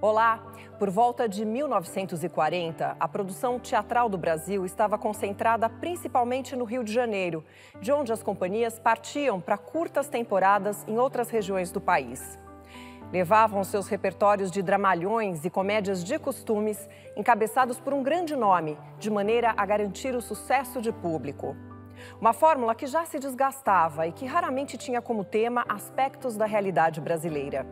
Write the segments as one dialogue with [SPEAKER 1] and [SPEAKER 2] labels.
[SPEAKER 1] Olá! Por volta de 1940, a produção teatral do Brasil estava concentrada principalmente no Rio de Janeiro, de onde as companhias partiam para curtas temporadas em outras regiões do país. Levavam seus repertórios de dramalhões e comédias de costumes, encabeçados por um grande nome, de maneira a garantir o sucesso de público. Uma fórmula que já se desgastava e que raramente tinha como tema aspectos da realidade brasileira.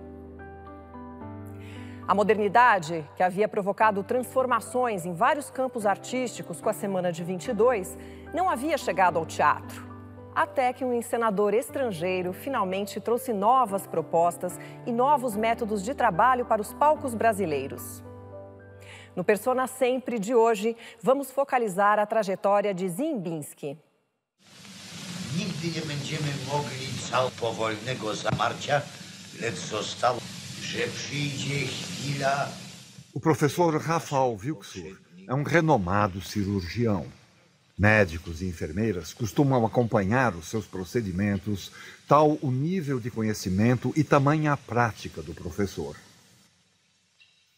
[SPEAKER 1] A modernidade, que havia provocado transformações em vários campos artísticos com a Semana de 22, não havia chegado ao teatro. Até que um encenador estrangeiro finalmente trouxe novas propostas e novos métodos de trabalho para os palcos brasileiros. No Persona Sempre de hoje, vamos focalizar a trajetória de Ziembinski.
[SPEAKER 2] Nigdy nie będziemy mogli powolnego zamarcia, lecz zostało, że przyjdzie chwila.
[SPEAKER 3] O professor Rafael Wilczur é um renomado cirurgião. Médicos e enfermeiras costumam acompanhar os seus procedimentos, tal o nível de conhecimento e tamanha a prática do professor.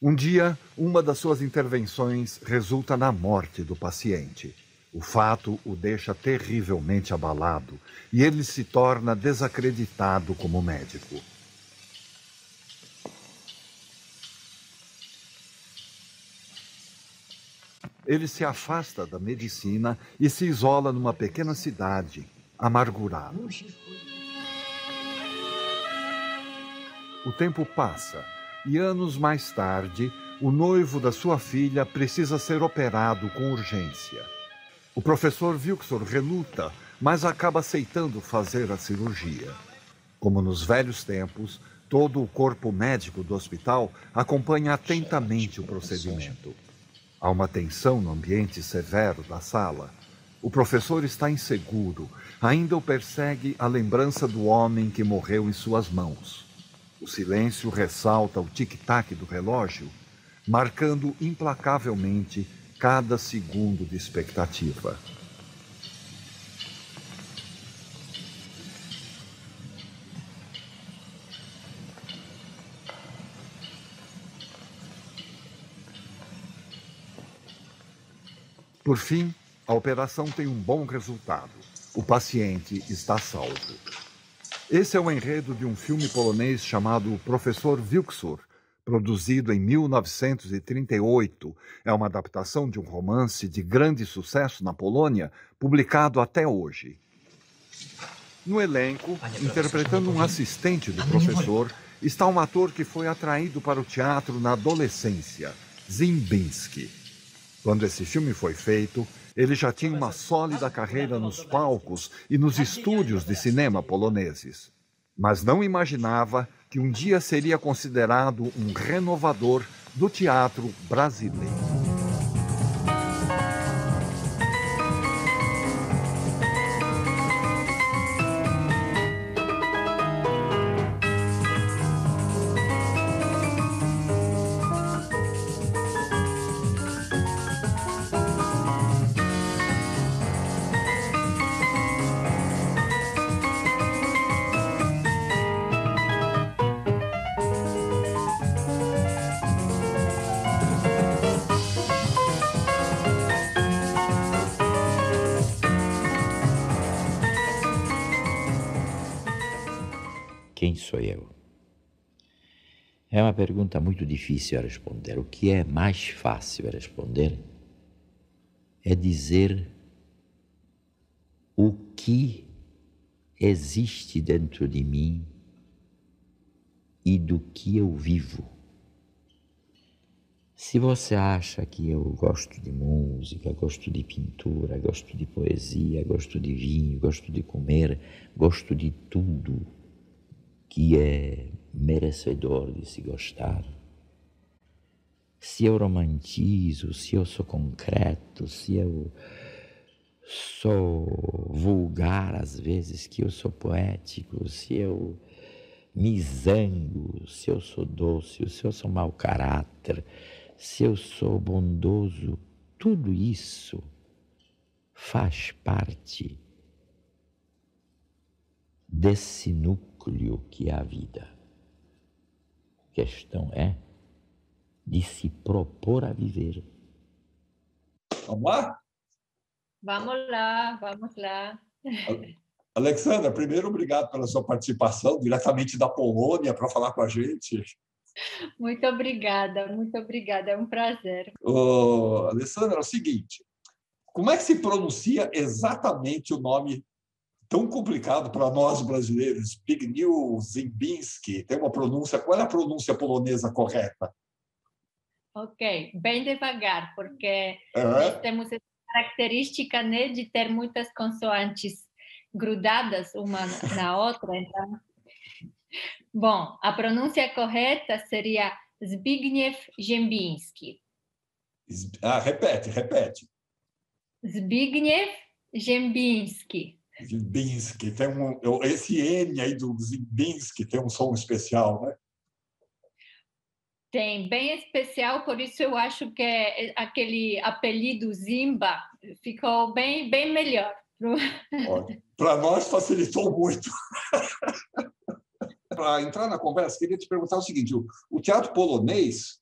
[SPEAKER 3] Um dia, uma das suas intervenções resulta na morte do paciente. O fato o deixa terrivelmente abalado e ele se torna desacreditado como médico. Ele se afasta da medicina e se isola numa pequena cidade, amargurado. O tempo passa e, anos mais tarde, o noivo da sua filha precisa ser operado com urgência. O professor Wilczur reluta, mas acaba aceitando fazer a cirurgia. Como nos velhos tempos, todo o corpo médico do hospital acompanha atentamente o procedimento. Há uma tensão no ambiente severo da sala. O professor está inseguro, ainda o persegue a lembrança do homem que morreu em suas mãos. O silêncio ressalta o tic-tac do relógio, marcando implacavelmente cada segundo de expectativa. Por fim, a operação tem um bom resultado. O paciente está salvo. Esse é o enredo de um filme polonês chamado Professor Wilczur, produzido em 1938. É uma adaptação de um romance de grande sucesso na Polônia, publicado até hoje. No elenco, interpretando um assistente do professor, está um ator que foi atraído para o teatro na adolescência, Ziembinski. Quando esse filme foi feito, ele já tinha uma sólida carreira nos palcos e nos estúdios de cinema poloneses. Mas não imaginava que um dia seria considerado um renovador do teatro brasileiro.
[SPEAKER 4] Quem sou eu? É uma pergunta muito difícil a responder. O que é mais fácil a responder é dizer o que existe dentro de mim e do que eu vivo. Se você acha que eu gosto de música, gosto de pintura, gosto de poesia, gosto de vinho, gosto de comer, gosto de tudo que é merecedor de se gostar, se eu romantizo, se eu sou concreto, se eu sou vulgar às vezes, que eu sou poético, se eu me zango, se eu sou doce, se eu sou mau caráter, se eu sou bondoso, tudo isso faz parte desse núcleo que é a vida. A questão é de se propor a viver.
[SPEAKER 5] Vamos lá?
[SPEAKER 6] Vamos lá, vamos lá.
[SPEAKER 5] Alexandra, primeiro, obrigado pela sua participação, diretamente da Polônia, para falar com a gente.
[SPEAKER 6] Muito obrigada, é um prazer.
[SPEAKER 5] Alessandra, é o seguinte, como é que se pronuncia exatamente o nome tão complicado para nós brasileiros, Zbigniew Ziembinski? Tem uma pronúncia, qual é a pronúncia polonesa correta?
[SPEAKER 6] Ok, bem devagar, porque nós temos essa característica, né, de ter muitas consoantes grudadas uma na outra. Então, bom, a pronúncia correta seria Zbigniew Ziembinski.
[SPEAKER 5] Repete.
[SPEAKER 6] Zbigniew Ziembinski.
[SPEAKER 5] Ziembinski, tem esse N aí do Ziembinski tem um som especial, né?
[SPEAKER 6] Tem, bem especial, por isso eu acho que aquele apelido Zimba ficou bem melhor.
[SPEAKER 5] Para nós facilitou muito. Para entrar na conversa, queria te perguntar o seguinte: o teatro polonês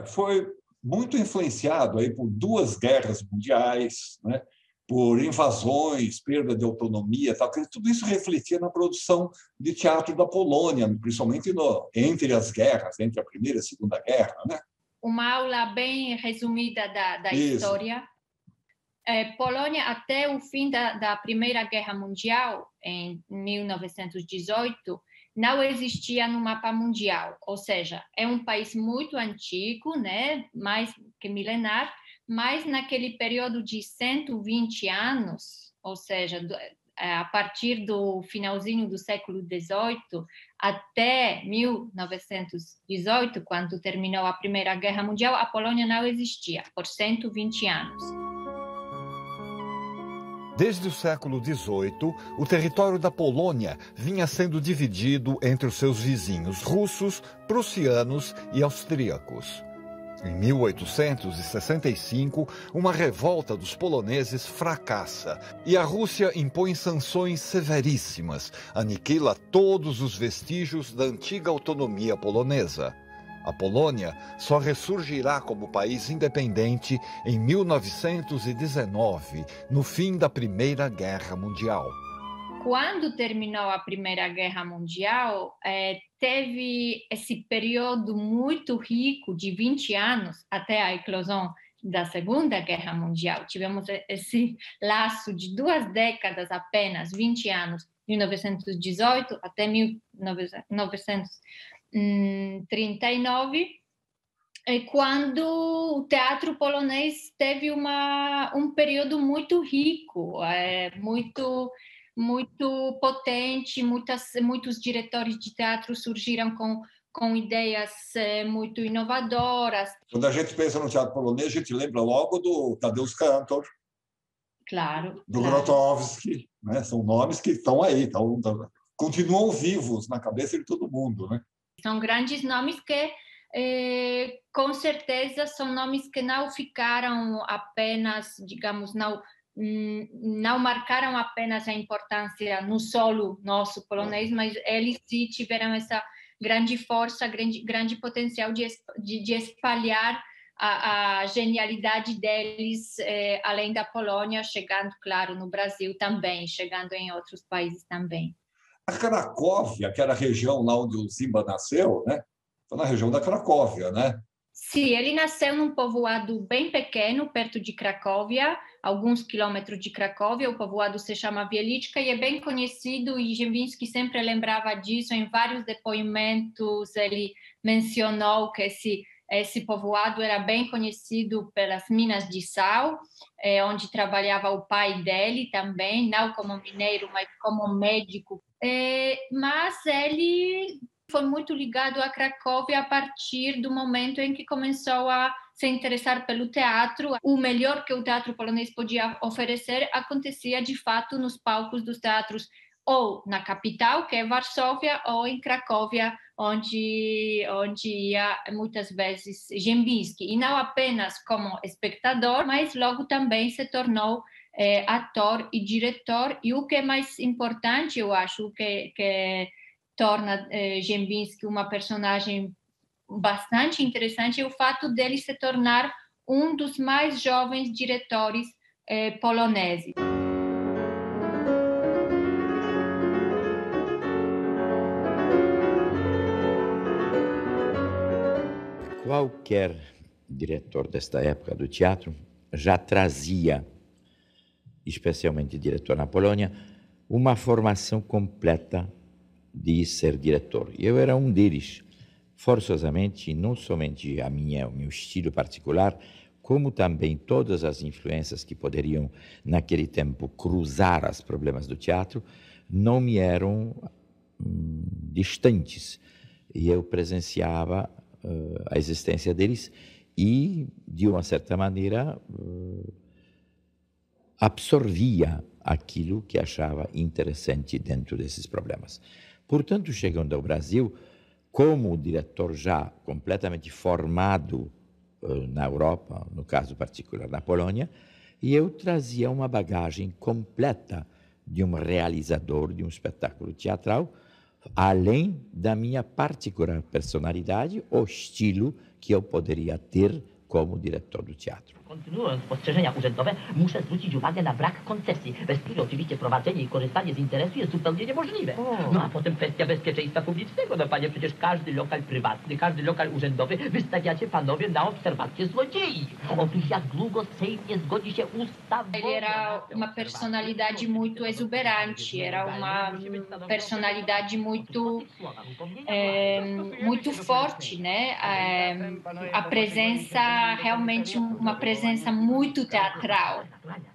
[SPEAKER 5] foi muito influenciado aí por duas guerras mundiais, né? Por invasões, perda de autonomia, tal. Tudo isso refletia na produção de teatro da Polônia, principalmente entre as guerras, entre a Primeira e a Segunda Guerra, né?
[SPEAKER 6] Uma aula bem resumida da história. Polônia, até o fim da Primeira Guerra Mundial, em 1918, não existia no mapa mundial, ou seja, é um país muito antigo, né, mais que milenar, mas naquele período de 120 anos, ou seja, a partir do finalzinho do século XVIII até 1918, quando terminou a Primeira Guerra Mundial, a Polônia não existia, por 120 anos.
[SPEAKER 3] Desde o século XVIII, o território da Polônia vinha sendo dividido entre os seus vizinhos russos, prussianos e austríacos. Em 1865, uma revolta dos poloneses fracassa e a Rússia impõe sanções severíssimas, aniquila todos os vestígios da antiga autonomia polonesa. A Polônia só ressurgirá como país independente em 1919, no fim da Primeira Guerra Mundial.
[SPEAKER 6] Quando terminou a Primeira Guerra Mundial, teve esse período muito rico de 20 anos até a eclosão da Segunda Guerra Mundial. Tivemos esse laço de 2 décadas apenas, 20 anos, 1918 até 1939, quando o teatro polonês teve um período muito rico, muito potente, muitos diretores de teatro surgiram com ideias muito inovadoras.
[SPEAKER 5] Quando a gente pensa no teatro polonês, a gente lembra logo do Tadeusz Kantor,
[SPEAKER 6] claro,
[SPEAKER 5] do Grotowski, né? São nomes que estão aí, continuam vivos na cabeça de todo mundo, né?
[SPEAKER 6] São grandes nomes que, com certeza, são nomes que não ficaram apenas, digamos, não marcaram apenas a importância no solo nosso polonês, mas eles sim tiveram essa grande força, grande potencial de espalhar a genialidade deles além da Polônia, chegando, claro, no Brasil também, chegando em outros países também.
[SPEAKER 5] A Cracóvia, que era a região lá onde o Zimba nasceu, né? Foi na região da Cracóvia, né?
[SPEAKER 6] Sim, ele nasceu num povoado bem pequeno, perto de Cracóvia, alguns quilômetros de Cracóvia. O povoado se chama Wieliczka e é bem conhecido, e Ziembinski sempre lembrava disso. Em vários depoimentos ele mencionou que esse povoado era bem conhecido pelas minas de sal, onde trabalhava o pai dele também, não como mineiro, mas como médico. Mas ele foi muito ligado a Cracóvia a partir do momento em que começou a se interessar pelo teatro. O melhor que o teatro polonês podia oferecer acontecia, de fato, nos palcos dos teatros, ou na capital, que é Varsóvia, ou em Cracóvia, onde ia muitas vezes Ziembinski. E não apenas como espectador, mas logo também se tornou ator e diretor. E o que é mais importante, eu acho, que torna Ziembinski uma personagem bastante interessante é o fato dele se tornar um dos mais jovens diretores poloneses.
[SPEAKER 4] Qualquer diretor desta época do teatro já trazia, especialmente diretor na Polônia, uma formação completa de ser diretor. Eu era um deles, forçosamente, não somente o meu estilo particular, como também todas as influências que poderiam, naquele tempo, cruzar os problemas do teatro, não me eram distantes. E eu presenciava a existência deles e, de uma certa maneira, absorvia aquilo que achava interessante dentro desses problemas. Portanto, chegando ao Brasil, como diretor já completamente formado na Europa, no caso particular na Polônia, e eu trazia uma bagagem completa de um realizador de um espetáculo teatral, além da minha particular personalidade ou estilo que eu poderia ter como diretor do teatro.
[SPEAKER 7] Kontynuując spostrzeżenia urzędowe, muszę zwrócić uwagę na brak koncesji, bez której oczywiście prowadzenie i korzystanie z interesu jest zupełnie niemożliwe. No a potem kwestia bezpieczeństwa publicznego. No panie, przecież każdy lokal prywatny, każdy lokal urzędowy wystawiacie panowie na obserwację złodziei. Otóż jak długo Sejm nie zgodzi się ustawowo...
[SPEAKER 6] Ele era uma personalidade muito exuberante, era uma personalidade muito forte, né? A presença, realmente uma presença muito teatral.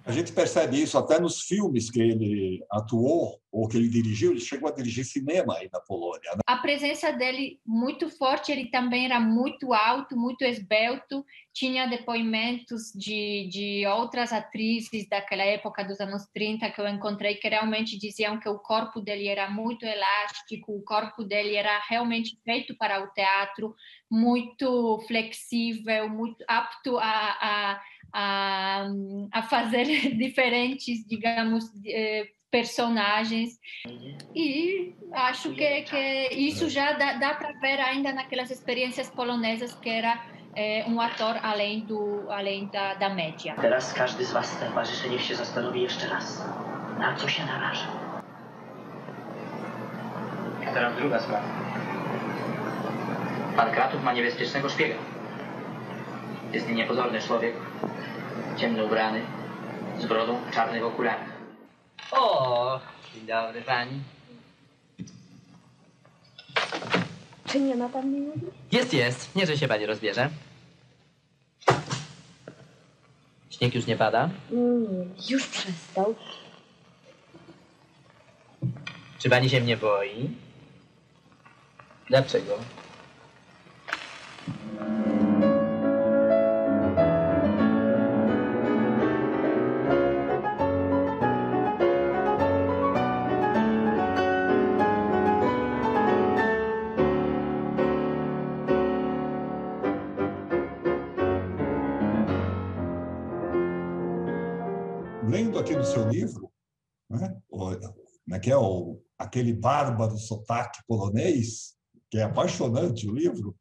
[SPEAKER 5] A gente percebe isso até nos filmes que ele atuou ou que ele dirigiu. Ele chegou a dirigir cinema aí na Polônia, né?
[SPEAKER 6] A presença dele muito forte, ele também era muito alto, muito esbelto. Tinha depoimentos de outras atrizes daquela época dos anos 30 que eu encontrei que realmente diziam que o corpo dele era muito elástico, o corpo dele era realmente feito para o teatro, muito flexível, muito apto a fazer diferentes, digamos, personagens. E acho que isso já dá para ver ainda naquelas experiências polonesas que era um ator além da média.
[SPEAKER 7] Teraz każdy z was, towarzysze, niech się zastanowi jeszcze raz, na co się naraża. A teraz druga sprawa. Pan Kratów ma niebezpiecznego szpiega. Jest nim niepozorny człowiek, ciemno ubrany, z brodą, w czarnych okularach. O, dzień dobry pani.
[SPEAKER 8] Czy nie ma pan minut?
[SPEAKER 7] Jest. Nie, że się pani rozbierze. Śnieg już nie pada?
[SPEAKER 8] Nie, już przestał.
[SPEAKER 7] Czy pani się mnie boi? Dlaczego?
[SPEAKER 5] Lendo aqui no seu livro, né, aquele bárbaro sotaque polonês, que é apaixonante o livro,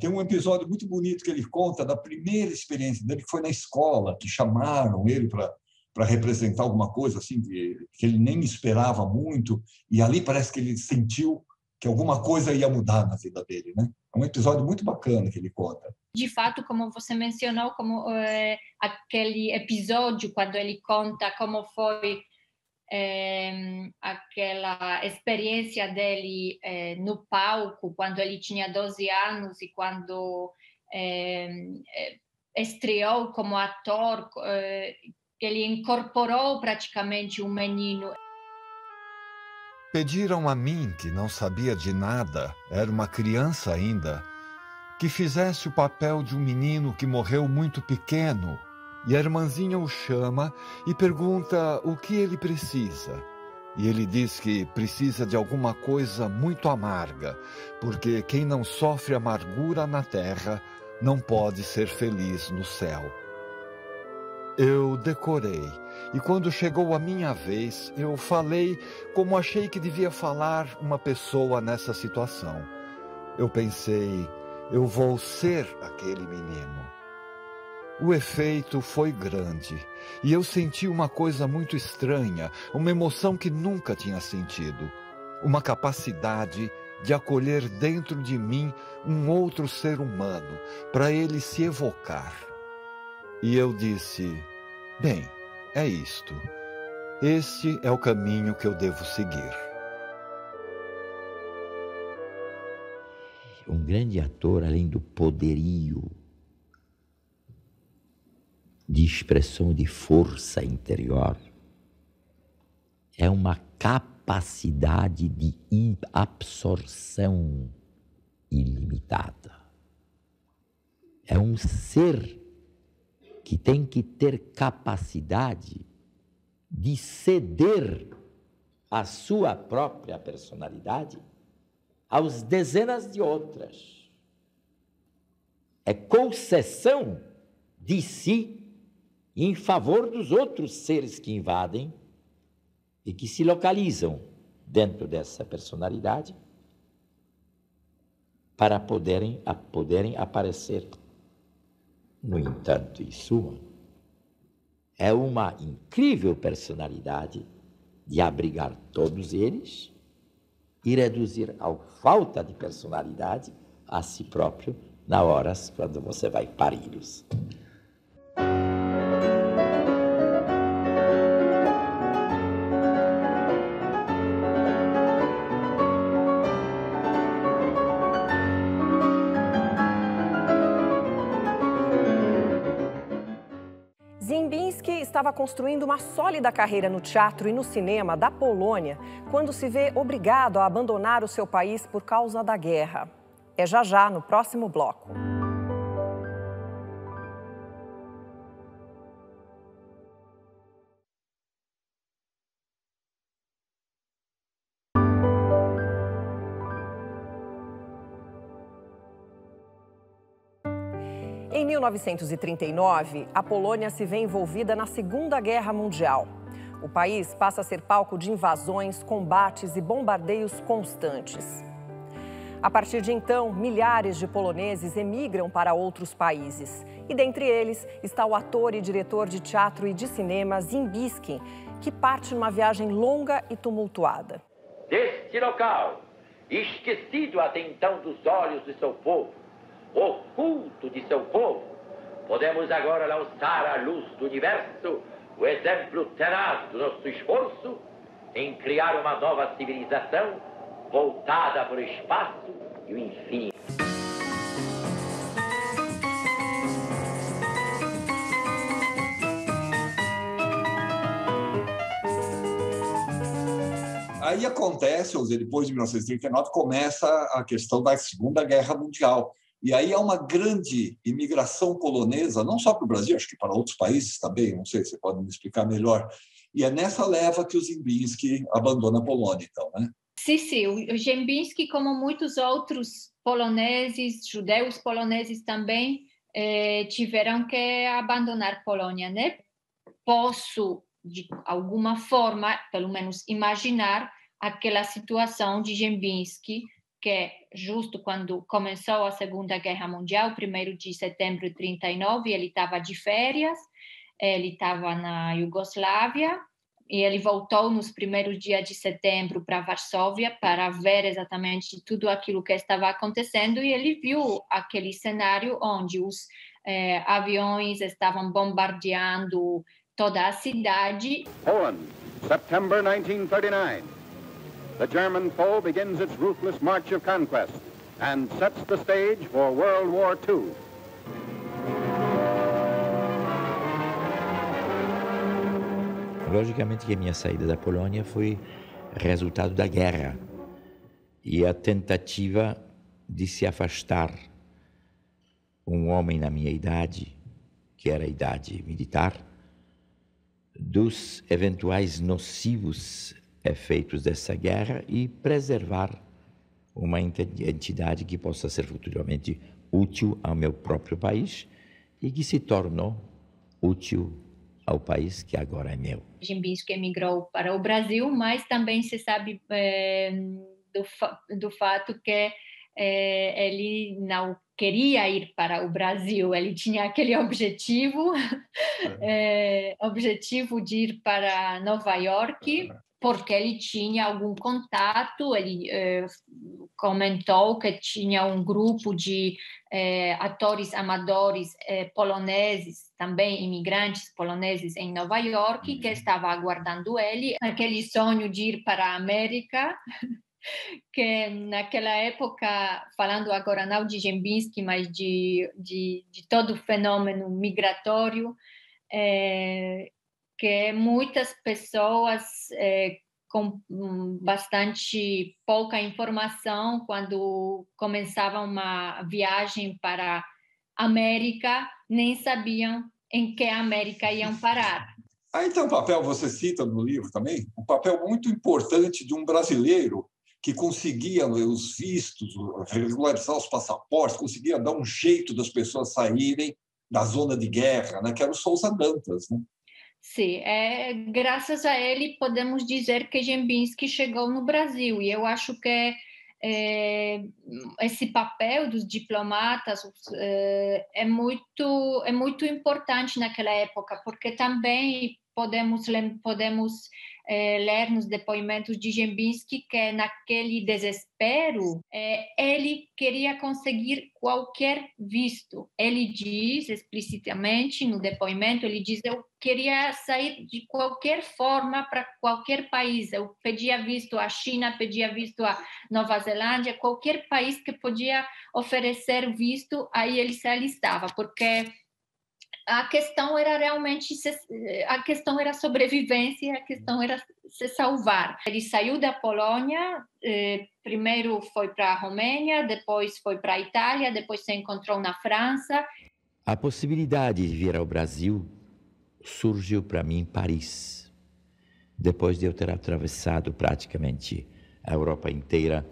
[SPEAKER 5] tem um episódio muito bonito que ele conta da primeira experiência dele, que foi na escola, que chamaram ele para representar alguma coisa assim que ele nem esperava muito, e ali parece que ele sentiu que alguma coisa ia mudar na vida dele, né? É um episódio muito bacana que ele conta.
[SPEAKER 6] De fato, como você mencionou, como aquele episódio quando ele conta como foi aquela experiência dele no palco, quando ele tinha 12 anos e quando estreou como ator, ele incorporou praticamente um menino.
[SPEAKER 3] Pediram a mim, que não sabia de nada, era uma criança ainda, que fizesse o papel de um menino que morreu muito pequeno. E a irmãzinha o chama e pergunta o que ele precisa. E ele diz que precisa de alguma coisa muito amarga, porque quem não sofre amargura na terra não pode ser feliz no céu. Eu decorei, e quando chegou a minha vez, eu falei como achei que devia falar uma pessoa nessa situação. Eu pensei, eu vou ser aquele menino. O efeito foi grande e eu senti uma coisa muito estranha, uma emoção que nunca tinha sentido, uma capacidade de acolher dentro de mim um outro ser humano, para ele se evocar. E eu disse, bem, é isto. Este é o caminho que eu devo seguir.
[SPEAKER 4] Um grande ator, além do poderio de expressão de força interior, é uma capacidade de absorção ilimitada. É um ser que tem que ter capacidade de ceder a sua própria personalidade aos dezenas de outras. É concessão de si em favor dos outros seres que invadem e que se localizam dentro dessa personalidade para poderem aparecer. No entanto, em suma, é uma incrível personalidade de abrigar todos eles e reduzir a falta de personalidade a si próprio na hora quando você vai pari-los.
[SPEAKER 1] Ziembinski estava construindo uma sólida carreira no teatro e no cinema da Polônia quando se vê obrigado a abandonar o seu país por causa da guerra. É já no próximo bloco. Em 1939, a Polônia se vê envolvida na Segunda Guerra Mundial. O país passa a ser palco de invasões, combates e bombardeios constantes. A partir de então, milhares de poloneses emigram para outros países. E dentre eles está o ator e diretor de teatro e de cinema Ziembinski, que parte numa viagem longa e tumultuada.
[SPEAKER 9] Deste local, esquecido até então dos olhos de seu povo, oculto de seu povo, podemos agora lançar à luz do universo o exemplo tenaz do nosso esforço em criar uma nova civilização voltada para o espaço e o infinito.
[SPEAKER 5] Aí acontece, ou seja, depois de 1939, começa a questão da Segunda Guerra Mundial. E aí há uma grande imigração polonesa, não só para o Brasil, acho que para outros países também, não sei se você pode me explicar melhor. E é nessa leva que o Ziembinski abandona a Polônia, então, né?
[SPEAKER 6] Sim. O Ziembinski, como muitos outros poloneses, judeus poloneses também, tiveram que abandonar a Polônia, né? Posso, de alguma forma, pelo menos imaginar aquela situação de Ziembinski, que justo quando começou a Segunda Guerra Mundial, 1º de setembro de 1939, ele estava de férias, ele estava na Iugoslávia, e ele voltou nos primeiros dias de setembro para Varsóvia para ver exatamente tudo aquilo que estava acontecendo, e ele viu aquele cenário onde os aviões estavam bombardeando toda a cidade.
[SPEAKER 10] Poland, September 1939. The German foe begins its ruthless march of conquest and sets the stage for World War II.
[SPEAKER 4] Logicamente que a minha saída da Polônia foi resultado da guerra e a tentativa de se afastar um homem na minha idade, que era a idade militar, dos eventuais nocivos efeitos dessa guerra e preservar uma entidade que possa ser futuramente útil ao meu próprio país e que se tornou útil ao país que agora é meu.
[SPEAKER 6] Ziembinski emigrou para o Brasil, mas também se sabe do fato que ele não queria ir para o Brasil, ele tinha aquele objetivo, objetivo de ir para Nova York, porque ele tinha algum contato, ele comentou que tinha um grupo de atores amadores poloneses, também imigrantes poloneses em Nova York, que estava aguardando ele, aquele sonho de ir para a América, que naquela época, falando agora não de Dembinski, mas de todo o fenômeno migratório, que muitas pessoas com bastante pouca informação, quando começavam uma viagem para a América, nem sabiam em que América iam parar.
[SPEAKER 5] Então, o papel, você cita no livro também, um papel muito importante de um brasileiro que conseguia os vistos, regularizar os passaportes, conseguia dar um jeito das pessoas saírem da zona de guerra, né? Que era o Souza Dantas, né?
[SPEAKER 6] Sim, graças a ele podemos dizer que Dembinski chegou no Brasil, e eu acho que esse papel dos diplomatas é muito importante naquela época, porque também podemos ler nos depoimentos de Dembinski que naquele desespero ele queria conseguir qualquer visto. Ele diz explicitamente no depoimento, ele diz: eu queria sair de qualquer forma para qualquer país. Eu pedia visto à China, pedia visto à Nova Zelândia, qualquer país que podia oferecer visto, aí ele se alistava, porque a questão era realmente, a questão era sobrevivência, a questão era se salvar. Ele saiu da Polônia, primeiro foi para a Romênia, depois foi para a Itália, depois se encontrou na França.
[SPEAKER 4] A possibilidade de vir ao Brasil surgiu para mim em Paris, depois de eu ter atravessado praticamente a Europa inteira,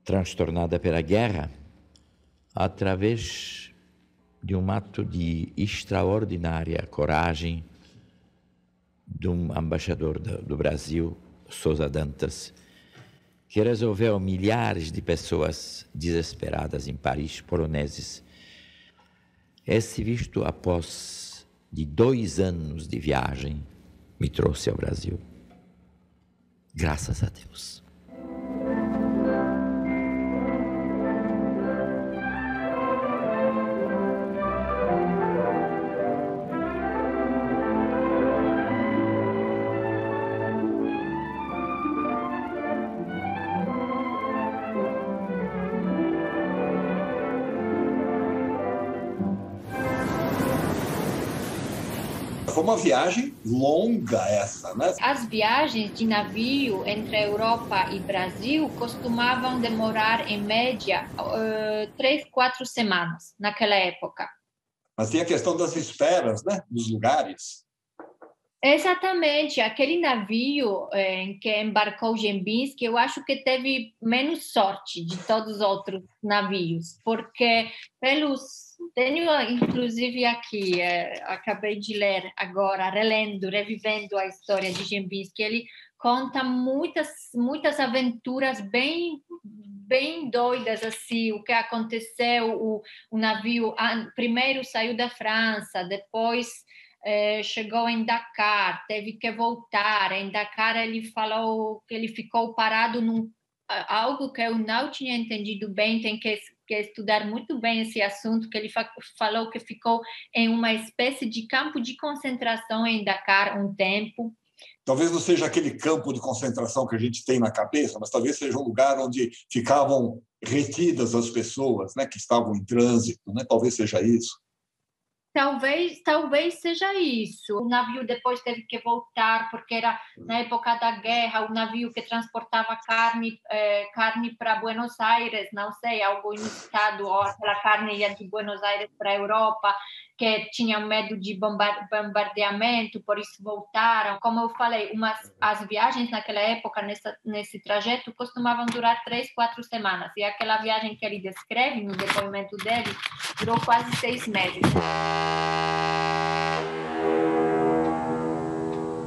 [SPEAKER 4] transtornada pela guerra, através de um ato de extraordinária coragem de um embaixador do Brasil, Souza Dantas, que resolveu milhares de pessoas desesperadas em Paris, poloneses. Esse visto, após de 2 anos de viagem, me trouxe ao Brasil. Graças a Deus.
[SPEAKER 5] Foi uma viagem longa essa, né?
[SPEAKER 6] As viagens de navio entre a Europa e Brasil costumavam demorar, em média, 3-4 semanas naquela época.
[SPEAKER 5] Mas tem a questão das esperas, né? Dos lugares.
[SPEAKER 6] Exatamente. Aquele navio em que embarcou Dembinski, eu acho que teve menos sorte de todos os outros navios, porque tenho inclusive aqui, acabei de ler agora, revivendo a história de Dembinski, ele conta muitas aventuras bem doidas, assim, o que aconteceu, o navio primeiro saiu da França, depois chegou em Dakar, teve que voltar. Em Dakar ele falou que ele ficou parado algo que eu não tinha entendido bem, tem que estudar muito bem esse assunto, que ele falou que ficou em uma espécie de campo de concentração em Dakar um tempo.
[SPEAKER 5] Talvez não seja aquele campo de concentração que a gente tem na cabeça, mas talvez seja um lugar onde ficavam retidas as pessoas, né, que estavam em trânsito, né? Talvez seja isso.
[SPEAKER 6] Talvez seja isso. O navio depois teve que voltar, porque era na época da guerra, o navio que transportava carne para Buenos Aires, não sei, algo inusitado, ou aquela carne ia de Buenos Aires para a Europa, que tinham medo de bombardeamento, por isso voltaram. Como eu falei, as viagens naquela época, nesse trajeto, costumavam durar 3-4 semanas. E aquela viagem que ele descreve no depoimento dele durou quase 6 meses.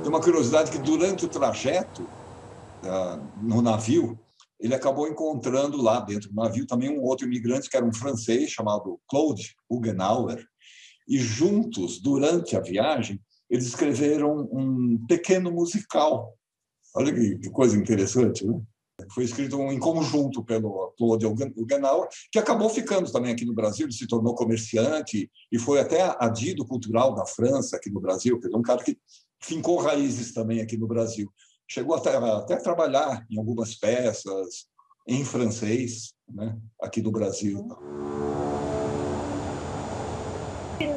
[SPEAKER 5] Tem uma curiosidade que durante o trajeto no navio, ele acabou encontrando lá dentro do navio também um outro imigrante, que era um francês, chamado Claude Hugenauer, e juntos, durante a viagem, eles escreveram um pequeno musical. Olha que coisa interessante, né? Foi escrito em conjunto pelo Claude Hugenauer, que acabou ficando também aqui no Brasil. Ele se tornou comerciante e foi até adido cultural da França aqui no Brasil. Quer dizer, um cara que fincou raízes também aqui no Brasil. Chegou até a trabalhar em algumas peças em francês, né, aqui no Brasil.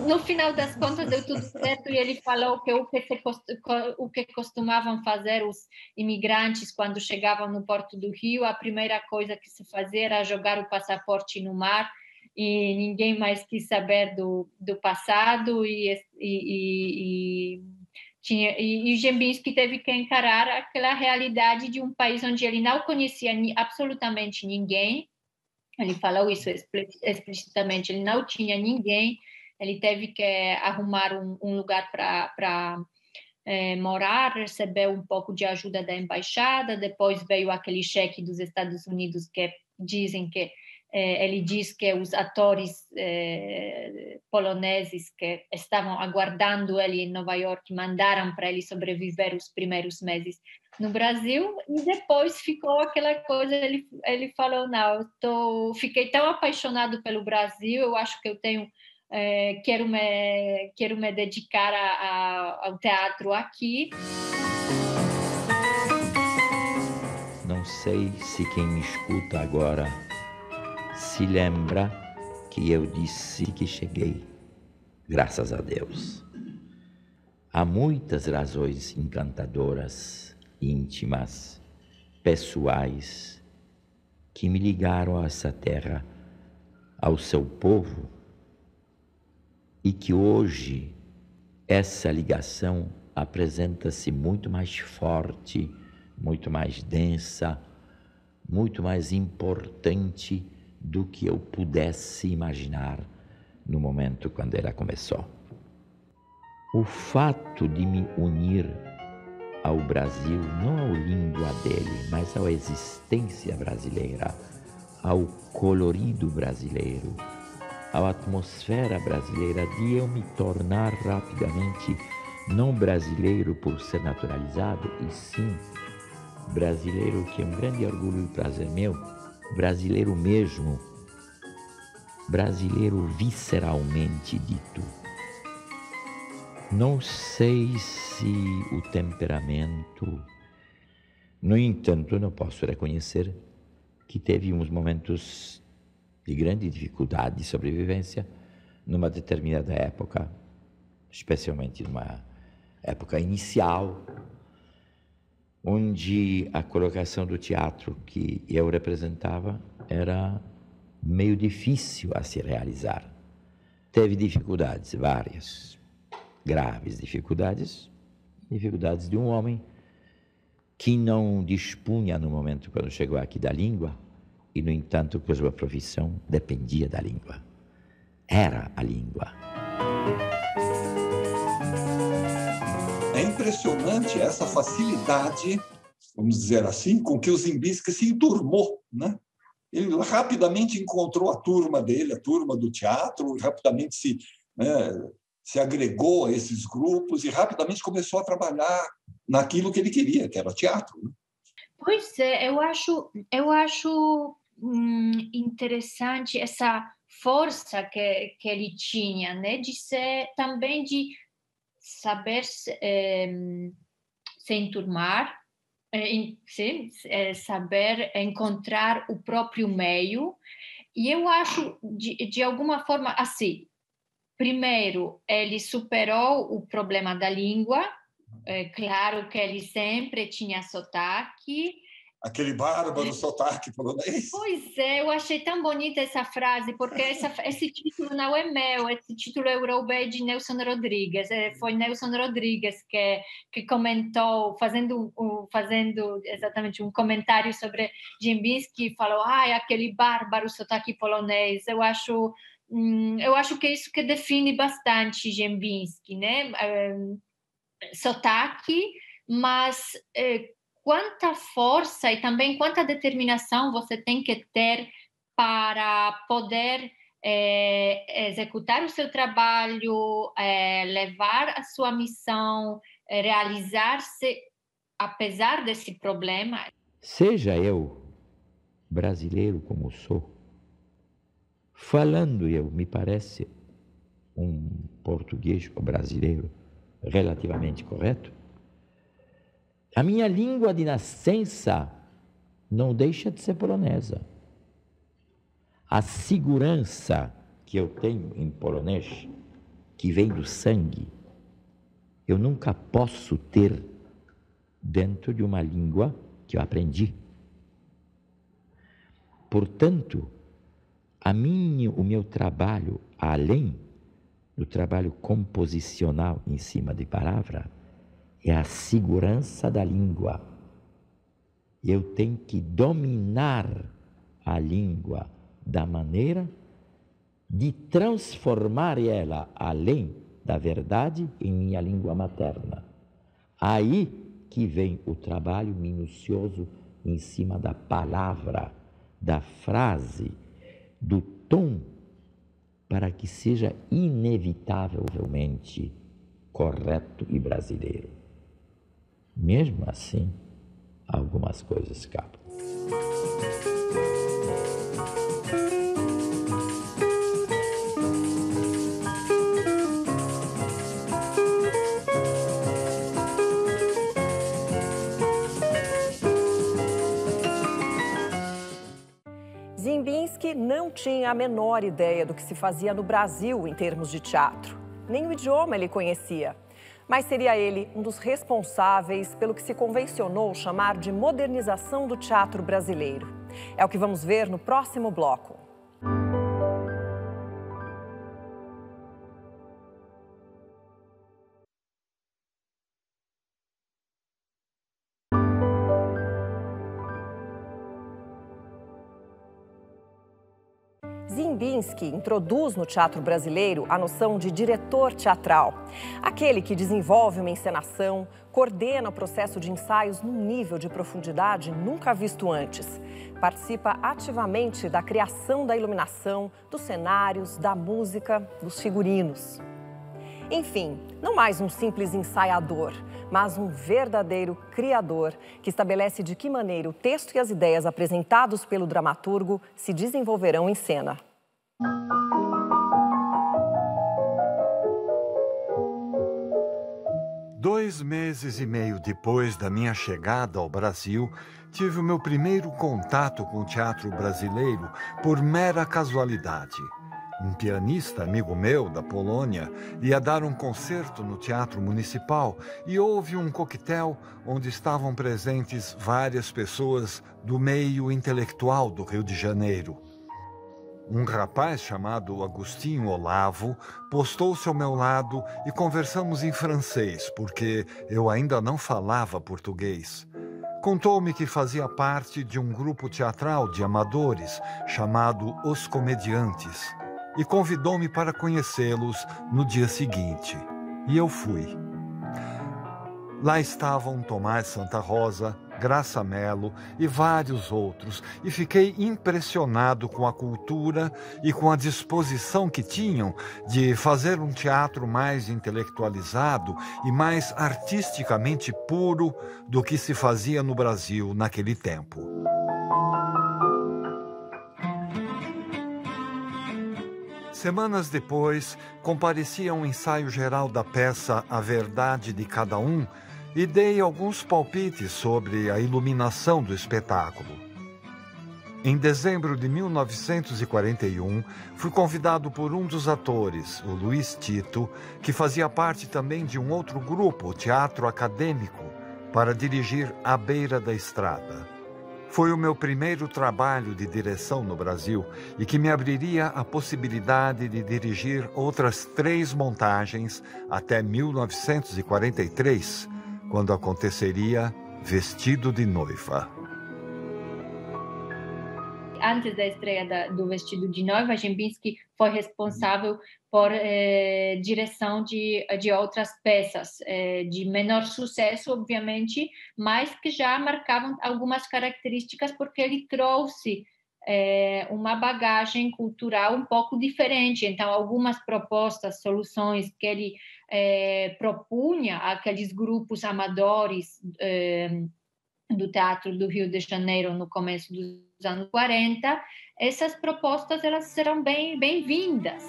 [SPEAKER 6] No final das contas, deu tudo certo e ele falou que o que costumavam fazer os imigrantes quando chegavam no Porto do Rio, a primeira coisa que se fazia era jogar o passaporte no mar e ninguém mais quis saber do passado e Dembinski teve que encarar aquela realidade de um país onde ele não conhecia absolutamente ninguém. Ele falou isso explicitamente, ele não tinha ninguém. Ele teve que arrumar um lugar para morar, recebeu um pouco de ajuda da embaixada, depois veio aquele cheque dos Estados Unidos que dizem que ele diz que os atores poloneses que estavam aguardando ele em Nova York mandaram para ele sobreviver os primeiros meses no Brasil, e depois ficou aquela coisa, ele falou, não, fiquei tão apaixonado pelo Brasil, eu acho que eu tenho quero me dedicar ao teatro aqui.
[SPEAKER 4] Não sei se quem me escuta agora se lembra que eu disse que cheguei, graças a Deus. Há muitas razões encantadoras, íntimas, pessoais, que me ligaram a essa terra, ao seu povo, e que hoje essa ligação apresenta-se muito mais forte, muito mais densa, muito mais importante do que eu pudesse imaginar no momento quando ela começou. O fato de me unir ao Brasil, não ao língua dele, mas à existência brasileira, ao colorido brasileiro, à atmosfera brasileira, de eu me tornar rapidamente não brasileiro por ser naturalizado, e sim brasileiro, que é um grande orgulho e prazer meu, brasileiro mesmo, brasileiro visceralmente dito. Não sei se o temperamento... No entanto, não posso reconhecer que teve uns momentos de grande dificuldade de sobrevivência numa determinada época, especialmente numa época inicial, onde a colocação do teatro que eu representava era meio difícil a se realizar. Teve dificuldades várias, graves dificuldades de um homem que não dispunha no momento quando chegou aqui da língua, e, no entanto, que a sua profissão dependia da língua. Era a língua.
[SPEAKER 5] É impressionante essa facilidade, vamos dizer assim, com que o Dembinski se enturmou, né? Ele rapidamente encontrou a turma dele, a turma do teatro, rapidamente se agregou a esses grupos e rapidamente começou a trabalhar naquilo que ele queria, que era teatro, né?
[SPEAKER 6] Pois é, eu acho interessante essa força que ele tinha, né? De ser também de saber se enturmar, saber encontrar o próprio meio. E eu acho, de alguma forma, assim, primeiro, ele superou o problema da língua. É claro que ele sempre tinha sotaque.
[SPEAKER 5] Aquele bárbaro sotaque polonês.
[SPEAKER 6] Pois é, eu achei tão bonita essa frase, porque esse título não é meu, esse título é de Nelson Rodrigues. Foi Nelson Rodrigues que comentou, fazendo exatamente um comentário sobre Dembinski, falou, aquele bárbaro sotaque polonês. Eu acho que é isso que define bastante Dembinski, né? Sotaque, mas quanta força e também quanta determinação você tem que ter para poder executar o seu trabalho, levar a sua missão, realizar-se apesar desse problema.
[SPEAKER 4] Seja eu brasileiro como sou, falando eu, me parece um português ou brasileiro relativamente correto, a minha língua de nascença não deixa de ser polonesa. A segurança que eu tenho em polonês, que vem do sangue, eu nunca posso ter dentro de uma língua que eu aprendi. Portanto, o meu trabalho, além do trabalho composicional em cima de palavra, é a segurança da língua. Eu tenho que dominar a língua da maneira de transformar ela, além da verdade, em minha língua materna. Aí que vem o trabalho minucioso em cima da palavra, da frase, do tom, para que seja inevitavelmente correto e brasileiro. Mesmo assim, algumas coisas escapam.
[SPEAKER 1] Ziembinski não tinha a menor ideia do que se fazia no Brasil em termos de teatro. Nem o idioma ele conhecia. Mas seria ele um dos responsáveis pelo que se convencionou chamar de modernização do teatro brasileiro. É o que vamos ver no próximo bloco. Ziembinski introduz no teatro brasileiro a noção de diretor teatral, aquele que desenvolve uma encenação, coordena o processo de ensaios num nível de profundidade nunca visto antes, participa ativamente da criação da iluminação, dos cenários, da música, dos figurinos. Enfim, não mais um simples ensaiador, mas um verdadeiro criador que estabelece de que maneira o texto e as ideias apresentados pelo dramaturgo se desenvolverão em cena.
[SPEAKER 3] Dois meses e meio depois da minha chegada ao Brasil, tive o meu primeiro contato com o teatro brasileiro por mera casualidade. Um pianista amigo meu, da Polônia, ia dar um concerto no Teatro Municipal e houve um coquetel onde estavam presentes várias pessoas do meio intelectual do Rio de Janeiro. Um rapaz chamado Agostinho Olavo postou-se ao meu lado e conversamos em francês, porque eu ainda não falava português. Contou-me que fazia parte de um grupo teatral de amadores chamado Os Comediantes e convidou-me para conhecê-los no dia seguinte. E eu fui. Lá estavam Tomás Santa Rosa, Graça Mello e vários outros, e fiquei impressionado com a cultura e com a disposição que tinham de fazer um teatro mais intelectualizado e mais artisticamente puro do que se fazia no Brasil naquele tempo. Semanas depois, compareci a um ensaio geral da peça A Verdade de Cada Um e dei alguns palpites sobre a iluminação do espetáculo. Em dezembro de 1941, fui convidado por um dos atores, o Luiz Tito, que fazia parte também de um outro grupo, o Teatro Acadêmico, para dirigir À Beira da Estrada. Foi o meu primeiro trabalho de direção no Brasil e que me abriria a possibilidade de dirigir outras 3 montagens até 1943, quando aconteceria Vestido de Noiva.
[SPEAKER 6] Antes da estreia do Vestido de Noiva, Ziembinski foi responsável por direção de outras peças de menor sucesso, obviamente, mas que já marcavam algumas características porque ele trouxe uma bagagem cultural um pouco diferente. Então, algumas propostas, soluções que ele propunha àqueles grupos amadores do Teatro do Rio de Janeiro no começo dos anos 40, essas propostas elas serão bem-vindas.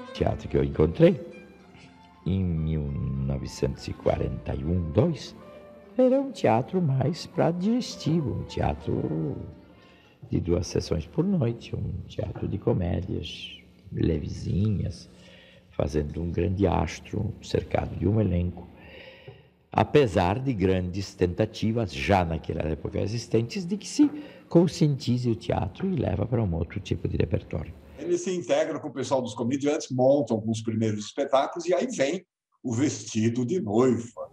[SPEAKER 4] O teatro que eu encontrei em 1941-2 era um teatro mais para digestivo, um teatro de 2 sessões por noite, um teatro de comédias levezinhas, fazendo um grande astro, cercado de um elenco, apesar de grandes tentativas, já naquela época existentes, de que se conscientize o teatro e leva para um outro tipo de repertório.
[SPEAKER 5] Ele se integra com o pessoal dos comediantes, montam alguns primeiros espetáculos e aí vem o Vestido de Noiva.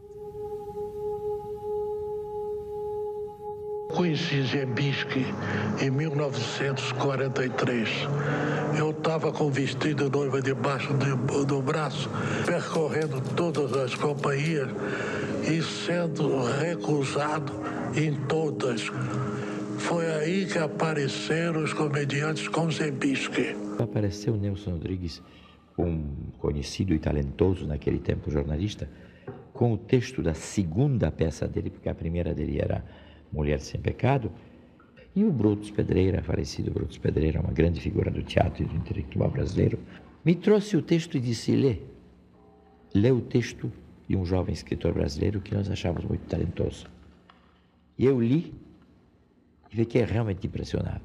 [SPEAKER 11] Conheci Ziembinski em 1943. Eu estava com o vestido de noiva debaixo do braço, percorrendo todas as companhias e sendo recusado em todas. Foi aí que apareceram os comediantes com Ziembinski.
[SPEAKER 4] Apareceu Nelson Rodrigues, um conhecido e talentoso naquele tempo jornalista, com o texto da segunda peça dele, porque a primeira dele era Mulher Sem Pecado, e o Brutus Pedreira, falecido Brutus Pedreira, uma grande figura do teatro e do intelectual brasileiro, me trouxe o texto e disse: lê o texto de um jovem escritor brasileiro que nós achávamos muito talentoso. E eu li e fiquei realmente impressionado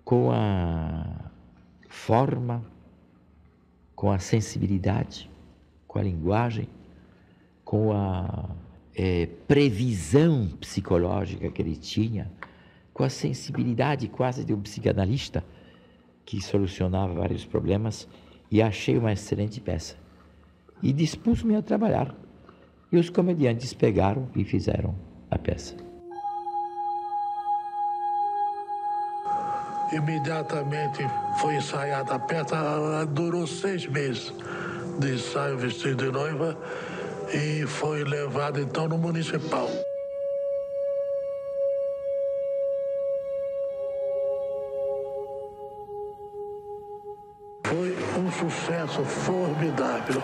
[SPEAKER 4] com a forma, com a sensibilidade, com a linguagem, com a previsão psicológica que ele tinha, com a sensibilidade quase de um psicanalista que solucionava vários problemas, e achei uma excelente peça. E dispus-me a trabalhar. E os comediantes pegaram e fizeram a peça.
[SPEAKER 11] Imediatamente foi ensaiada a peça, ela durou 6 meses de ensaio Vestido de Noiva e foi levada então no Municipal. Foi um sucesso formidável.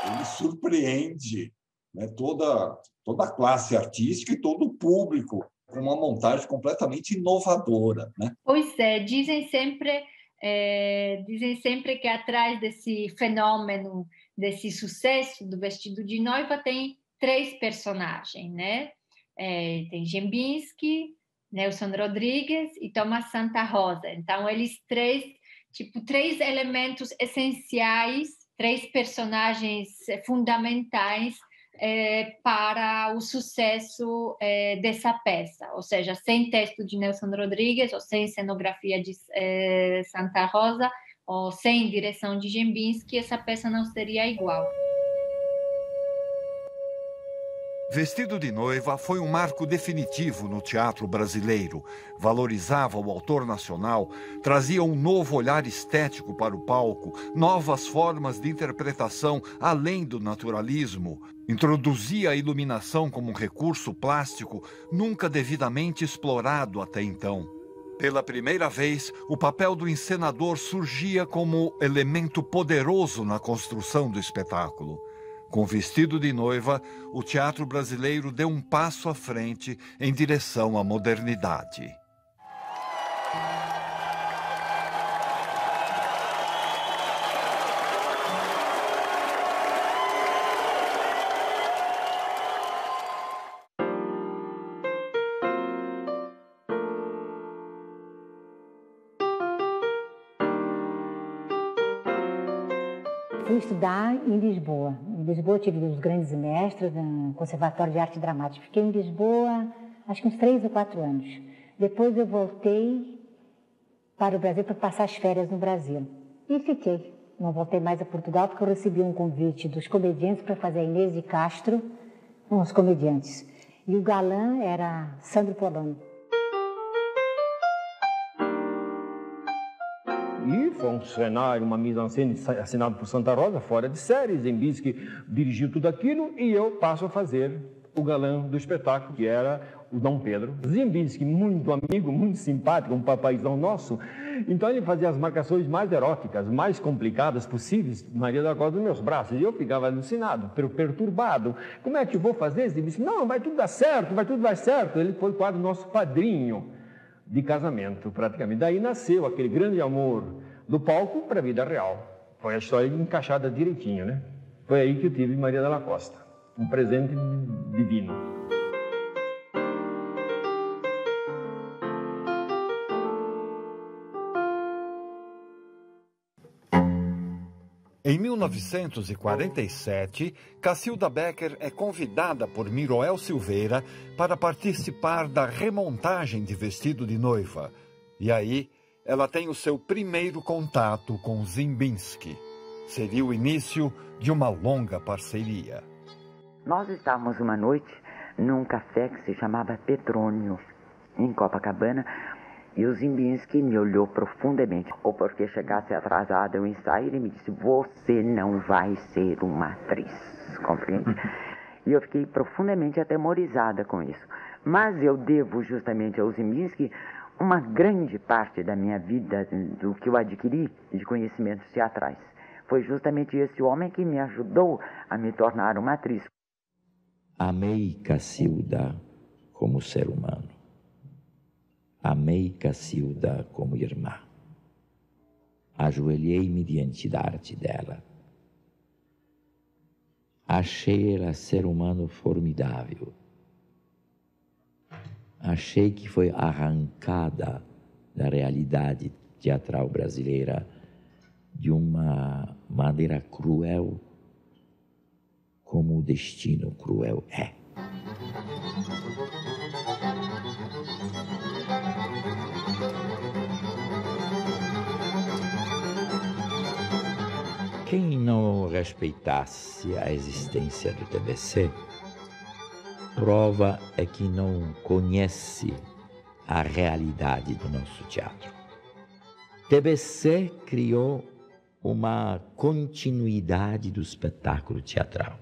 [SPEAKER 5] Ele surpreende, né, toda a classe artística e todo o público com uma montagem completamente inovadora, né?
[SPEAKER 6] Pois é, dizem sempre que atrás desse fenômeno, desse sucesso do Vestido de Noiva, tem 3 personagens, né? Tem Ziembinski, Nelson Rodrigues e Thomas Santa Rosa. Então, eles 3 elementos essenciais, 3 personagens fundamentais para o sucesso dessa peça, ou seja, sem texto de Nelson Rodrigues, ou sem cenografia de Santa Rosa, ou sem direção de Ziembinski, essa peça não seria igual.
[SPEAKER 3] Vestido de Noiva foi um marco definitivo no teatro brasileiro. Valorizava o autor nacional, trazia um novo olhar estético para o palco, novas formas de interpretação além do naturalismo. Introduzia a iluminação como um recurso plástico nunca devidamente explorado até então. Pela primeira vez, o papel do encenador surgia como elemento poderoso na construção do espetáculo. Com Vestido de Noiva, o teatro brasileiro deu um passo à frente em direção à modernidade.
[SPEAKER 12] Fui estudar em Lisboa. Em Lisboa eu tive os grandes mestres no Conservatório de Arte Dramática. Fiquei em Lisboa, acho que uns 3 ou 4 anos. Depois eu voltei para o Brasil para passar as férias no Brasil. E fiquei. Não voltei mais a Portugal porque eu recebi um convite dos comediantes para fazer a Inês de Castro com os comediantes. E o galã era Sandro Poloni.
[SPEAKER 13] E foi um cenário, uma mise-en-scène assinado por Santa Rosa, fora de série. Zembinsky dirigiu tudo aquilo e eu passo a fazer o galã do espetáculo, que era o Dom Pedro. Zembinsky, muito amigo, muito simpático, um papaizão nosso. Então ele fazia as marcações mais eróticas, mais complicadas possíveis, Maria da Costa, dos meus braços. E eu ficava alucinado, perturbado. Como é que eu vou fazer? Zembinsky, não, vai tudo dar certo, vai tudo dar certo. Ele foi quase nosso padrinho de casamento, praticamente. Daí nasceu aquele grande amor do palco para a vida real. Foi a história encaixada direitinho, né? Foi aí que eu tive Maria da Costa. Um presente divino.
[SPEAKER 3] Em 1947, Cacilda Becker é convidada por Miroel Silveira para participar da remontagem de Vestido de Noiva. E aí, ela tem o seu primeiro contato com Ziembinski. Seria o início de uma longa parceria.
[SPEAKER 14] Nós estávamos uma noite num café que se chamava Petrônio, em Copacabana, e o Ziembinski me olhou profundamente. Ou porque chegasse atrasada ao ensaio, ele me disse, você não vai ser uma atriz, compreende? E eu fiquei profundamente atemorizada com isso. Mas eu devo justamente ao Ziembinski uma grande parte da minha vida, do que eu adquiri de conhecimentos teatrais. Foi justamente esse homem que me ajudou a me tornar uma atriz.
[SPEAKER 4] Amei Cacilda como ser humano. Amei Cacilda como irmã. Ajoelhei-me diante da arte dela. Achei ela ser humano formidável. Achei que foi arrancada da realidade teatral brasileira de uma maneira cruel, como o destino cruel é. Quem não respeitasse a existência do TBC, prova é que não conhece a realidade do nosso teatro. TBC criou uma continuidade do espetáculo teatral.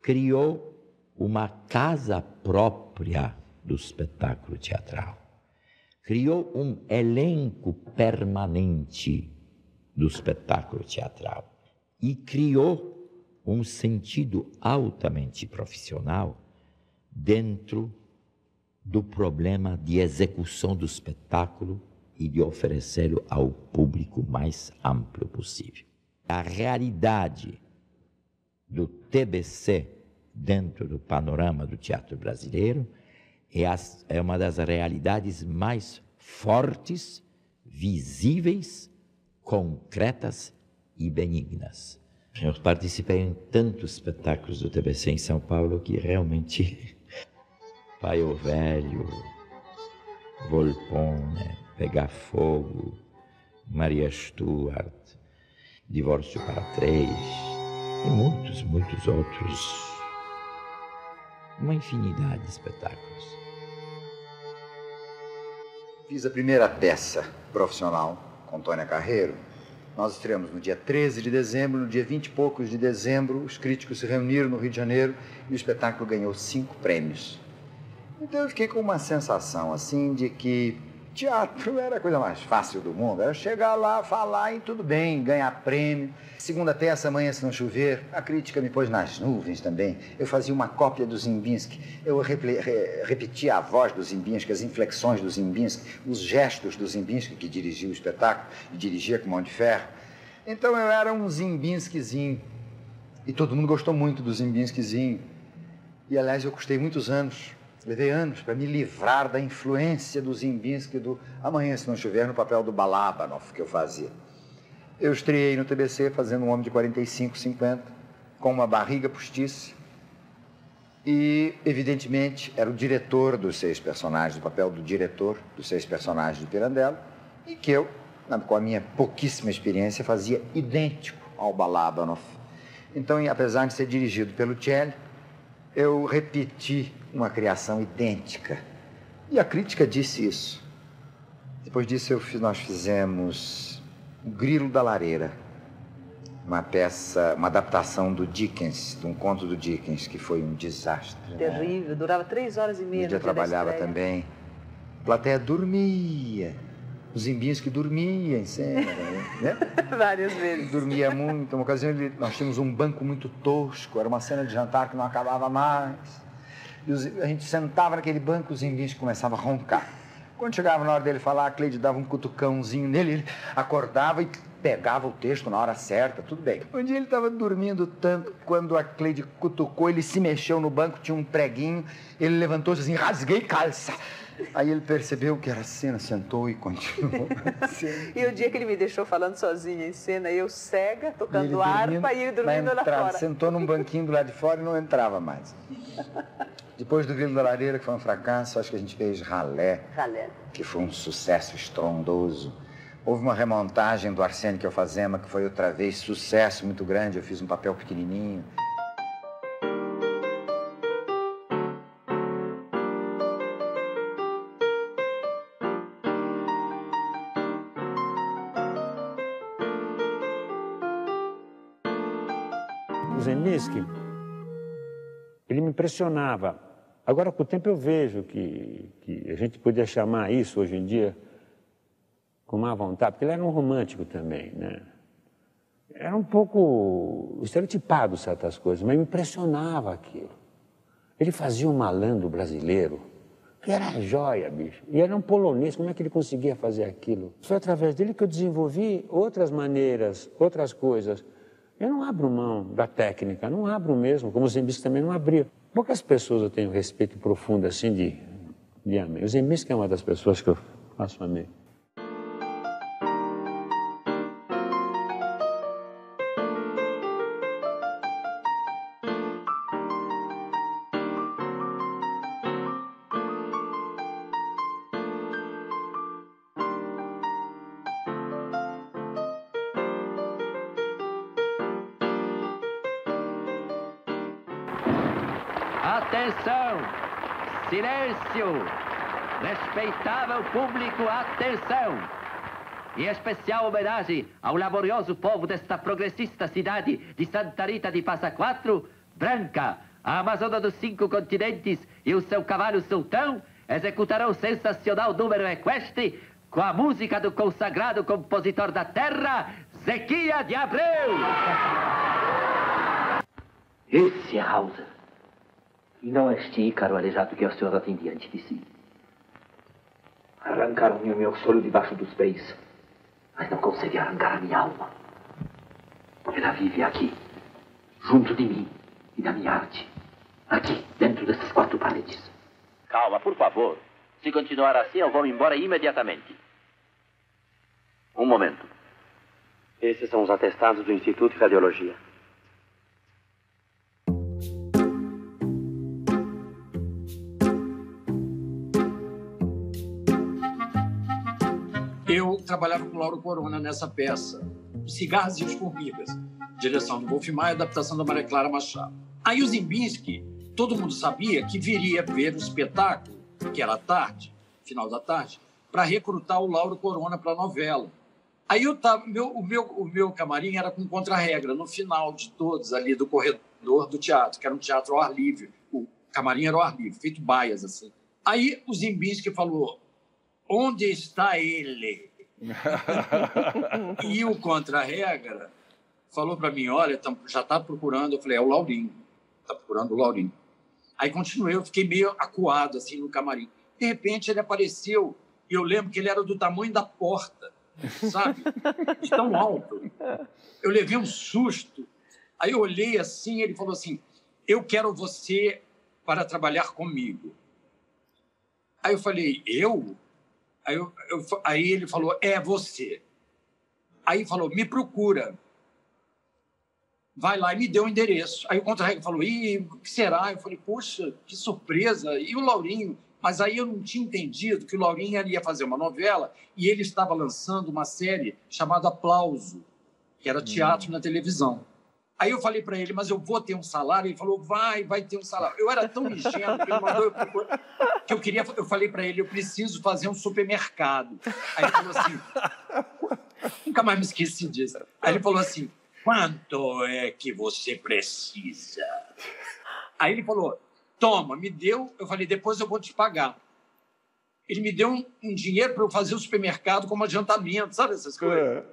[SPEAKER 4] Criou uma casa própria do espetáculo teatral. Criou um elenco permanente do espetáculo teatral e criou um sentido altamente profissional dentro do problema de execução do espetáculo e de oferecê-lo ao público mais amplo possível. A realidade do TBC dentro do panorama do teatro brasileiro é uma das realidades mais fortes, visíveis, concretas e benignas. Eu participei em tantos espetáculos do TBC em São Paulo que realmente Pai o Velho, Volpone, Pegar Fogo, Maria Stuart, Divórcio para Três e muitos, muitos outros. Uma infinidade de espetáculos.
[SPEAKER 15] Fiz a primeira peça profissional com Tônia Carreiro. Nós estreamos no dia 13 de dezembro, no dia 20 e poucos de dezembro, os críticos se reuniram no Rio de Janeiro e o espetáculo ganhou 5 prêmios. Então eu fiquei com uma sensação assim de que teatro era a coisa mais fácil do mundo, era chegar lá, falar e tudo bem, ganhar prêmio. Segunda peça, Amanhã Se Não Chover, a crítica me pôs nas nuvens também. Eu fazia uma cópia do Ziembinski, eu repetia a voz do Ziembinski, as inflexões do Ziembinski, os gestos do Ziembinski, que dirigia o espetáculo e dirigia com mão de ferro. Então eu era um Ziembinskizinho e todo mundo gostou muito do Ziembinskizinho. E aliás eu custei muitos anos. Levei anos para me livrar da influência do Ziembinski, do Amanhã Se Não Chover, no papel do Balabanov que eu fazia. Eu estreiei no TBC fazendo um homem de 45, 50, com uma barriga postiça. E, evidentemente, era o diretor dos 6 personagens, o papel do diretor dos 6 personagens de Pirandello. e que eu, com a minha pouquíssima experiência, fazia idêntico ao Balabanov. Então, apesar de ser dirigido pelo Celli, eu repeti uma criação idêntica. E a crítica disse isso. Depois disso, nós fizemos O Grilo da Lareira, uma peça, uma adaptação do Dickens, de um conto do Dickens, que foi um desastre.
[SPEAKER 16] Terrível, durava 3 horas e meia.
[SPEAKER 15] Eu trabalhava também. A plateia dormia. O Ziembinski dormia em cena, né?
[SPEAKER 16] Várias vezes.
[SPEAKER 15] Dormia muito. Uma ocasião, nós tínhamos um banco muito tosco, era uma cena de jantar que não acabava mais. E a gente sentava naquele banco, o Ziembinski começava a roncar. Quando chegava na hora dele falar, a Cleide dava um cutucãozinho nele, ele acordava e pegava o texto na hora certa, tudo bem. Um dia ele estava dormindo tanto, quando a Cleide cutucou, ele se mexeu no banco, tinha um preguinho, ele levantou-se assim, rasguei calça. Aí ele percebeu que era cena, sentou e continuou.
[SPEAKER 16] E o dia que ele me deixou falando sozinha em cena, eu cega, tocando harpa e ele dormindo lá fora.
[SPEAKER 15] Sentou num banquinho do lado de fora e não entrava mais. Depois do Grilo da Lareira, que foi um fracasso, acho que a gente fez Ralé, que foi um sucesso estrondoso. Houve uma remontagem do Arsênio Alfazema, que foi outra vez sucesso muito grande, eu fiz um papel pequenininho.
[SPEAKER 17] O Ziembinski, ele me impressionava. Agora, com o tempo, eu vejo que a gente podia chamar isso, hoje em dia, com má vontade, porque ele era um romântico também, né? Era um pouco estereotipado certas coisas, mas me impressionava aquilo. Ele fazia um malandro brasileiro, que era joia, bicho. E era um polonês, como é que ele conseguia fazer aquilo? Foi através dele que eu desenvolvi outras maneiras, outras coisas. Eu não abro mão da técnica, não abro mesmo, como o Ziembinski também não abria. Poucas pessoas eu tenho respeito profundo assim de amém. O Ziembinski é uma das pessoas que eu faço amém.
[SPEAKER 9] Atenção! Silêncio! Respeitável público, atenção! Em especial homenagem ao laborioso povo desta progressista cidade de Santa Rita de Passa Quatro, Branca, a Amazona dos 5 continentes e o seu cavalo sultão executarão o sensacional número equestre com a música do consagrado compositor da terra, Zequia de Abreu! Esse é Hauser. E não este Ícaro aleijado que o senhor tem diante de si. Arrancaram-me o meu solo debaixo dos pés, mas não consegui arrancar a minha alma. Ela vive aqui, junto de mim e da minha arte. Aqui, dentro dessas 4 paredes. Calma, por favor. Se continuar assim, eu vou embora imediatamente. Um momento. Esses são os atestados do Instituto de Radiologia.
[SPEAKER 18] Eu trabalhava com Lauro Corona nessa peça, Cigarras e as Formigas, direção do Wolf Maia, adaptação da Maria Clara Machado. Aí o Ziembinski, todo mundo sabia que viria ver o espetáculo, que era à tarde, final da tarde, para recrutar o Lauro Corona para a novela. Aí eu tava, o meu camarim era com contra-regra, no final de todos, ali do corredor do teatro, que era um teatro ao ar livre. O camarim era ao ar livre, feito baias, assim. Aí o Ziembinski falou: onde está ele? E o contra-regra falou para mim: olha, já está procurando. Eu falei: é o Laurinho. Está procurando o Laurinho. Aí continuei, eu fiquei meio acuado assim no camarim. De repente ele apareceu e eu lembro que ele era do tamanho da porta, sabe? De tão alto. Eu levei um susto. Aí eu olhei assim, ele falou assim: eu quero você para trabalhar comigo. Aí eu falei: eu? Aí ele falou: é você. Aí falou: me procura. Vai lá, e me deu o endereço. Aí o contra-regra falou: o que será? Eu falei: poxa, que surpresa. E o Laurinho? Mas aí eu não tinha entendido que o Laurinho ia fazer uma novela e ele estava lançando uma série chamada Aplauso, que era teatro na televisão. Aí eu falei para ele, mas eu vou ter um salário? Ele falou, vai ter um salário. Eu era tão ingênuo que ele mandou eu falei para ele, eu preciso fazer um supermercado. Aí ele falou assim, nunca mais me esqueci disso. Aí ele falou assim, quanto é que você precisa? Aí ele falou, toma, me deu. Eu falei, depois eu vou te pagar. Ele me deu um dinheiro para eu fazer o supermercado como adiantamento, sabe essas coisas?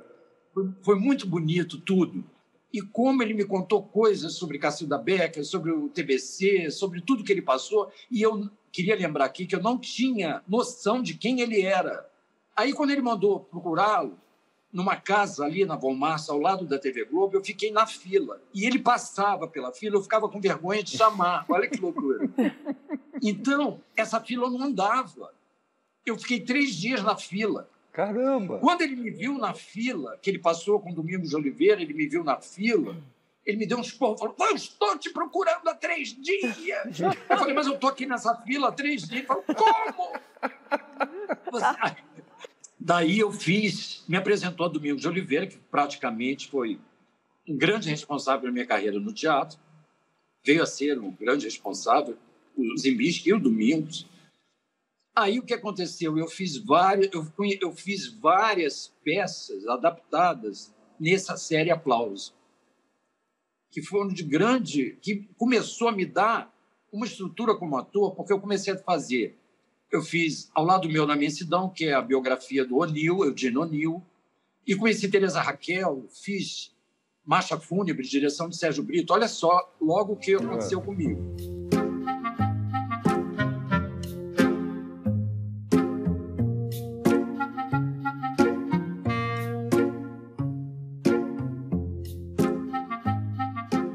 [SPEAKER 18] Foi muito bonito tudo. E como ele me contou coisas sobre Cacilda Becker, sobre o TBC, sobre tudo que ele passou, e eu queria lembrar aqui que eu não tinha noção de quem ele era. Aí, quando ele mandou procurá-lo, numa casa ali na Von Massa, ao lado da TV Globo, eu fiquei na fila. E ele passava pela fila, eu ficava com vergonha de chamar. Olha que loucura. Então, essa fila não andava. Eu fiquei 3 dias na fila.
[SPEAKER 5] Caramba!
[SPEAKER 18] Quando ele me viu na fila, que ele passou com o Domingos de Oliveira, ele me viu na fila, ele me deu um esporro, falou, eu estou te procurando há 3 dias. Eu falei, mas eu estou aqui nessa fila há 3 dias. Ele falou, como? Daí eu me apresentou a Domingos de Oliveira, que praticamente foi um grande responsável pela minha carreira no teatro, veio a ser um grande responsável, o Zimbisky e o Domingos. Aí o que aconteceu? Eu fiz várias peças adaptadas nessa série Aplauso, que foram que começou a me dar uma estrutura como ator, porque eu comecei a fazer. Eu fiz Ao Lado Meu na Imensidão, que é a biografia do O'Neill, Eugênio O'Neill, e conheci Teresa Raquel, fiz Marcha Fúnebre, direção de Sérgio Brito. Olha só logo o que aconteceu comigo.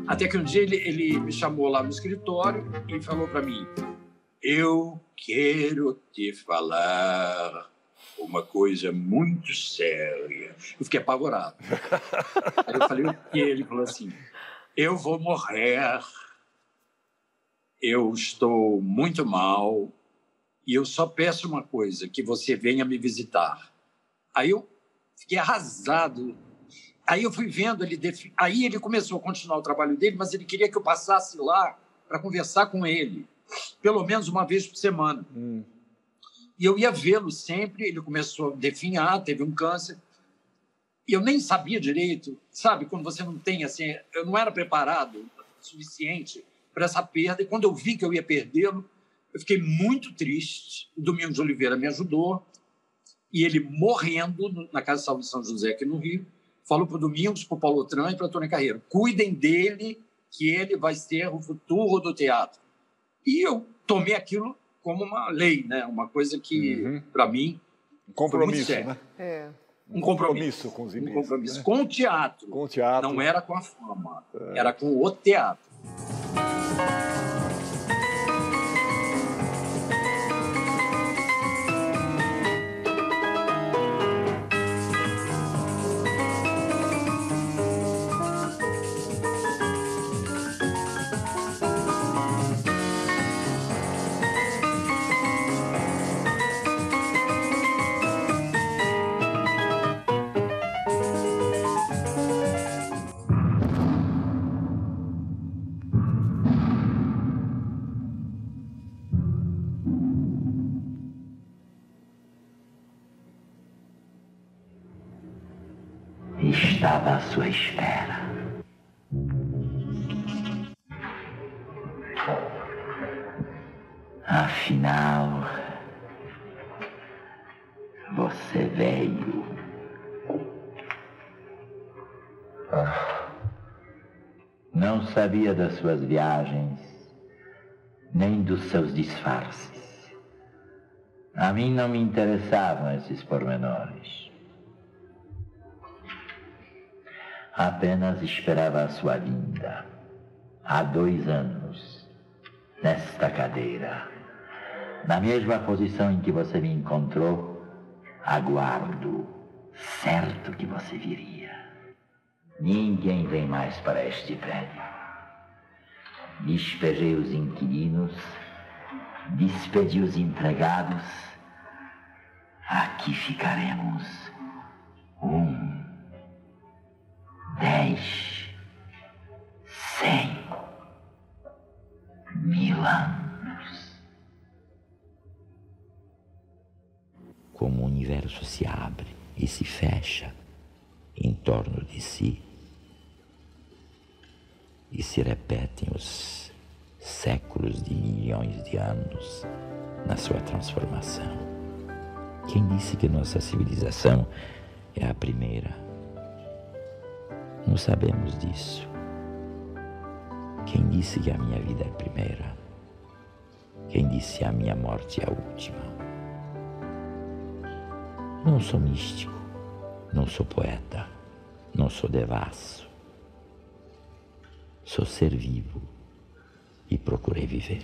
[SPEAKER 18] Até que um dia ele me chamou lá no escritório e falou para mim, eu quero te falar uma coisa muito séria. Eu fiquei apavorado. Aí eu falei, o quê? Ele falou assim, eu vou morrer, eu estou muito mal e eu só peço uma coisa, que você venha me visitar. Aí eu fiquei arrasado. Aí eu fui vendo, aí ele começou a continuar o trabalho dele, mas ele queria que eu passasse lá para conversar com ele, pelo menos uma vez por semana. E eu ia vê-lo sempre, ele começou a definhar, teve um câncer, e eu nem sabia direito, sabe, quando você não tem, assim, eu não era preparado o suficiente para essa perda, e quando eu vi que eu ia perdê-lo, eu fiquei muito triste. O Domingos de Oliveira me ajudou, e ele morrendo na Casa de Saúde de São José, aqui no Rio, falou para o Domingos, para o Paulo Otran e para a Tônia Carreiro, cuidem dele, que ele vai ser o futuro do teatro. E eu tomei aquilo como uma lei, né? Uma coisa que, para mim,
[SPEAKER 5] um compromisso,
[SPEAKER 18] foi muito sério.
[SPEAKER 5] Né?
[SPEAKER 18] Um compromisso
[SPEAKER 5] com os
[SPEAKER 18] Zimbisky, um compromisso, né? Com o teatro. Com o teatro. Não era com a fama, era com o teatro.
[SPEAKER 7] Estava à sua espera. Afinal, você veio. Não sabia das suas viagens, nem dos seus disfarces. A mim não me interessavam esses pormenores. Apenas esperava a sua vinda. Há 2 anos, nesta cadeira, na mesma posição em que você me encontrou, aguardo, certo que você viria. Ninguém vem mais para este prédio. Despejei os inquilinos
[SPEAKER 4] despedi os empregados, aqui ficaremos 10, 100, 1000 anos. Como o universo se abre e se fecha em torno de si, e se repetem os séculos de milhões de anos na sua transformação. Quem disse que nossa civilização é a primeira? Não sabemos disso. Quem disse que a minha vida é a primeira? Quem disse que a minha morte é a última? Não sou místico, não sou poeta, não sou devasso. Sou ser vivo e procurei viver.